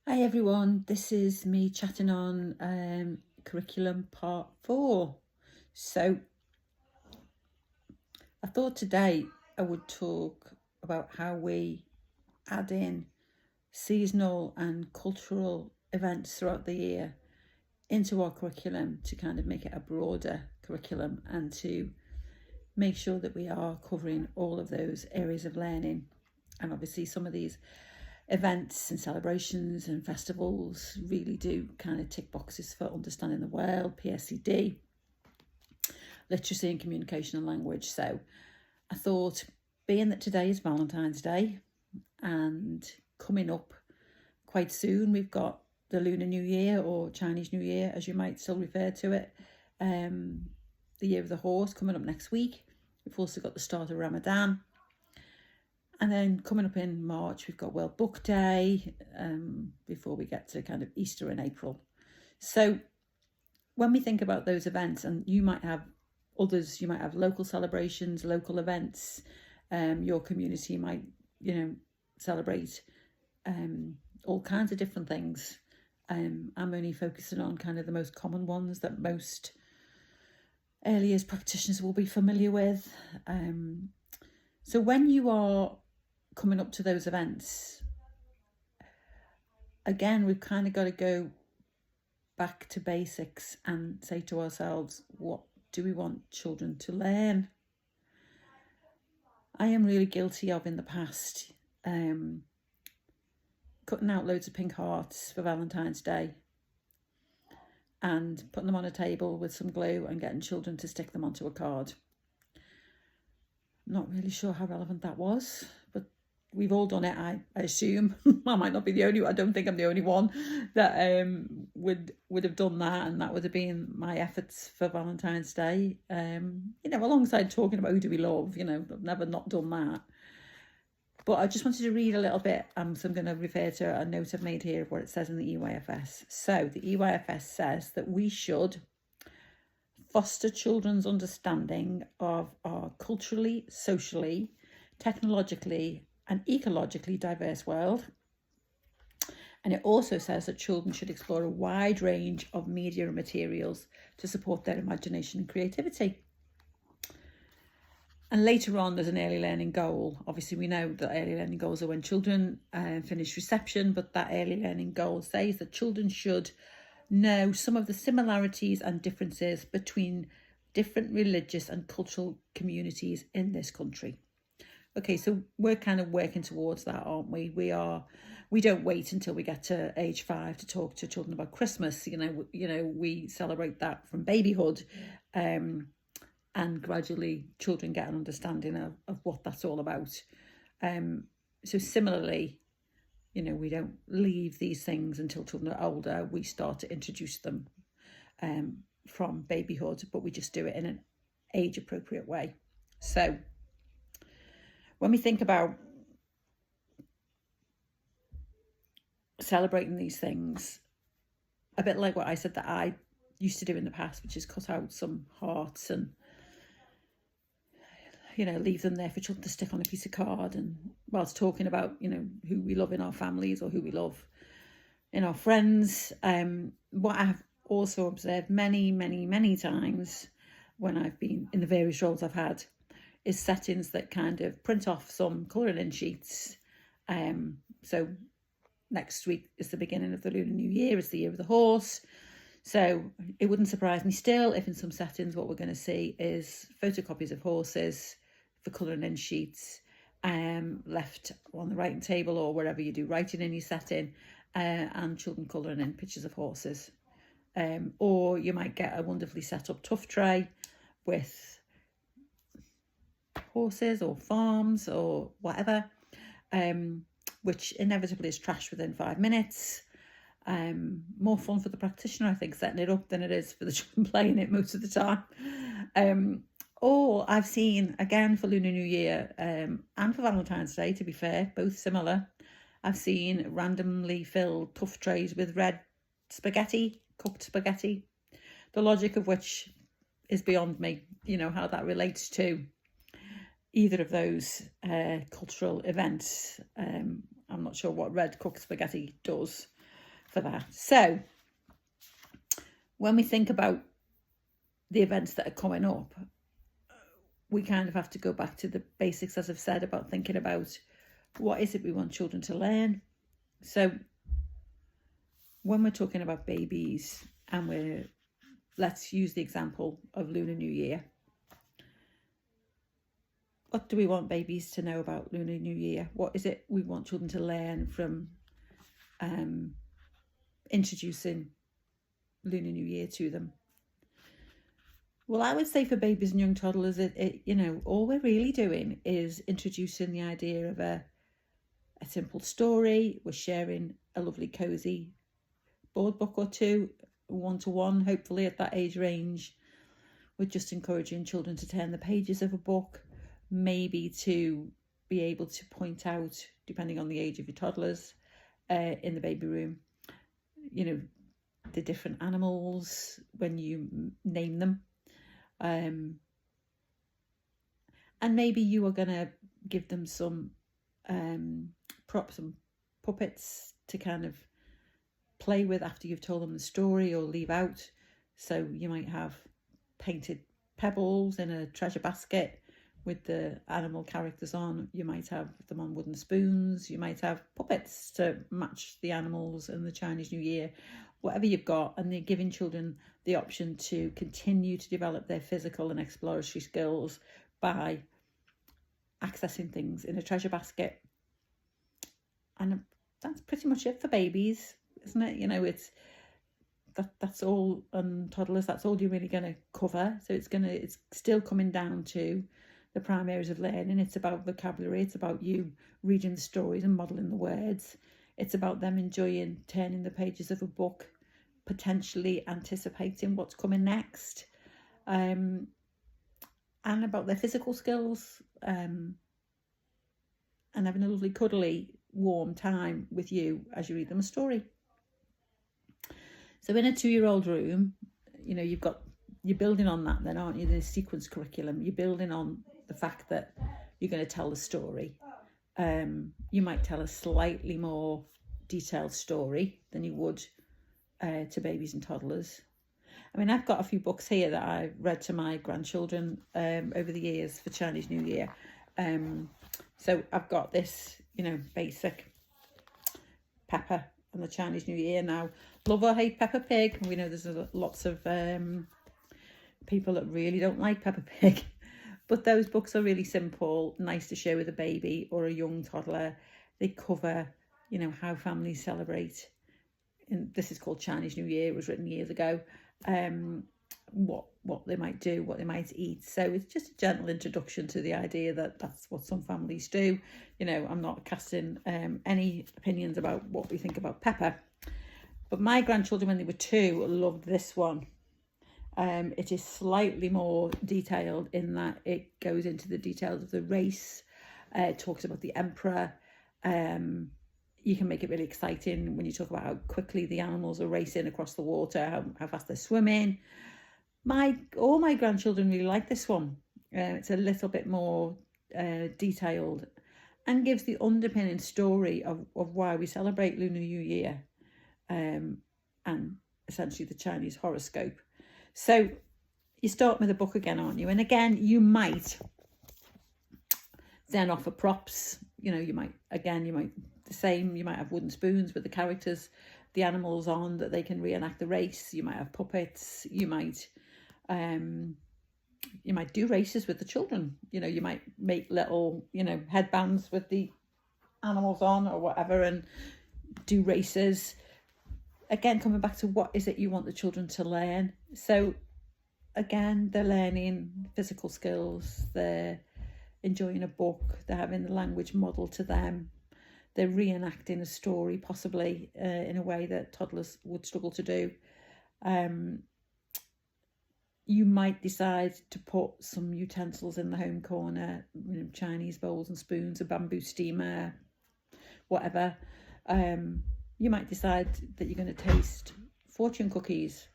Hi everyone, this is me chatting on curriculum part 4. So I thought today I would talk about how we add in seasonal and cultural events throughout the year into our curriculum to kind of make it a broader curriculum and to make sure that we are covering all of those areas of learning. And obviously some of these events and celebrations and festivals really do kind of tick boxes for understanding the world, PSCD, literacy and communication and language. So I thought, being that today is Valentine's Day and coming up quite soon, we've got the Lunar New Year, or Chinese New Year as you might still refer to it, the Year of the Horse coming up next week. We've also got the start of Ramadan. And then coming up in March, we've got World Book Day, before we get to kind of Easter in April. So when we think about those events, and you might have others, you might have local celebrations, local events, your community might, celebrate all kinds of different things. I'm only focusing on kind of the most common ones that most early years practitioners will be familiar with. So when you are coming up to those events, again, we've kind of got to go back to basics and say to ourselves, what do we want children to learn? I am really guilty of, in the past, cutting out loads of pink hearts for Valentine's Day and putting them on a table with some glue and getting children to stick them onto a card. Not really sure how relevant that was, but we've all done it, I assume. I might not be the only one. I don't think I'm the only one that would have done that, and that would have been my efforts for Valentine's Day. Alongside talking about who do we love, I've never not done that. But I just wanted to read a little bit, so I'm going to refer to a note I've made here of what it says in the EYFS. So the EYFS says that we should foster children's understanding of our culturally, socially, technologically and ecologically diverse world. And it also says that children should explore a wide range of media and materials to support their imagination and creativity. And later on, there's an early learning goal. Obviously, we know that early learning goals are when children finish reception, but that early learning goal says that children should know some of the similarities and differences between different religious and cultural communities in this country. Okay, so we're kind of working towards that, aren't we? We don't wait until we get to age 5 to talk to children about Christmas. We celebrate that from babyhood, and gradually children get an understanding of what that's all about. So similarly, we don't leave these things until children are older. We start to introduce them from babyhood, but we just do it in an age-appropriate way. So when we think about celebrating these things, a bit like what I said that I used to do in the past, which is cut out some hearts and leave them there for children to stick on a piece of card, and whilst talking about who we love in our families or who we love in our friends. What I've also observed many times when I've been in the various roles I've had is settings that kind of print off some colouring in sheets. So next week is the beginning of the Lunar New Year, it's the Year of the Horse. So it wouldn't surprise me still if in some settings what we're going to see is photocopies of horses for colouring in sheets, left on the writing table or wherever you do writing in your setting, and children colouring in pictures of horses. Or you might get a wonderfully set up tuff tray with horses or farms or whatever, which inevitably is trashed within 5 minutes. More fun for the practitioner, I think, setting it up than it is for the children playing it most of the time. Or I've seen, again, for Lunar New Year and for Valentine's Day, to be fair, both similar, I've seen randomly filled tuff trays with red spaghetti, cooked spaghetti, the logic of which is beyond me, how that relates to either of those cultural events. I'm not sure what red cooked spaghetti does. for that. So when we think about the events that are coming up, we kind of have to go back to the basics, as I've said, about thinking about what is it we want children to learn. So when we're talking about babies, and let's use the example of Lunar New Year. What do we want babies to know about Lunar New Year? What is it we want children to learn from introducing Lunar New Year to them? Well, I would say for babies and young toddlers, all we're really doing is introducing the idea of a simple story. We're sharing a lovely, cosy board book or two, one-to-one, hopefully at that age range. We're just encouraging children to turn the pages of a book, maybe to be able to point out, depending on the age of your toddlers, in the baby room, the different animals when you name them. And maybe you are going to give them some props, some puppets to kind of play with after you've told them the story or leave out. So you might have painted pebbles in a treasure basket with the animal characters on. You might have them on wooden spoons. You might have puppets to match the animals and the Chinese New Year, whatever you've got. And they're giving children the option to continue to develop their physical and exploratory skills by accessing things in a treasure basket. And that's pretty much it for babies, isn't it? That's all, and toddlers, that's all you're really going to cover. So it's still coming down to the prime areas of learning. It's about vocabulary. It's about you reading the stories and modelling the words. It's about them enjoying turning the pages of a book, potentially anticipating what's coming next, and about their physical skills, and having a lovely, cuddly, warm time with you as you read them a story. So in a 2-year-old room, you're building on that then, aren't you? The sequence curriculum, you're building on the fact that you're going to tell the story. You might tell a slightly more detailed story than you would to babies and toddlers. I mean, I've got a few books here that I've read to my grandchildren over the years for Chinese New Year. So I've got this, basic Peppa and the Chinese New Year. Now, love or hate Peppa Pig. We know there's lots of people that really don't like Peppa Pig. But those books are really simple, nice to share with a baby or a young toddler. They cover, how families celebrate. And this is called Chinese New Year. It was written years ago. What they might do, what they might eat. So it's just a gentle introduction to the idea that that's what some families do. I'm not casting any opinions about what we think about Peppa. But my grandchildren, when they were 2, loved this one. It is slightly more detailed in that it goes into the details of the race. It talks about the emperor. You can make it really exciting when you talk about how quickly the animals are racing across the water, how fast they're swimming. All my grandchildren really like this one. It's a little bit more detailed and gives the underpinning story of why we celebrate Lunar New Year, and essentially the Chinese horoscope. So you start with a book again, aren't you? And again, you might then offer props. You might the same. You might have wooden spoons with the characters, the animals on, that they can reenact the race. You might have puppets. You might do races with the children. You might make little, headbands with the animals on or whatever, and do races. Again, coming back to what is it you want the children to learn. So again, they're learning physical skills, they're enjoying a book, they're having the language modelled to them, they're reenacting a story, possibly in a way that toddlers would struggle to do. You might decide to put some utensils in the home corner, Chinese bowls and spoons, a bamboo steamer, whatever. You might decide that you're going to taste fortune cookies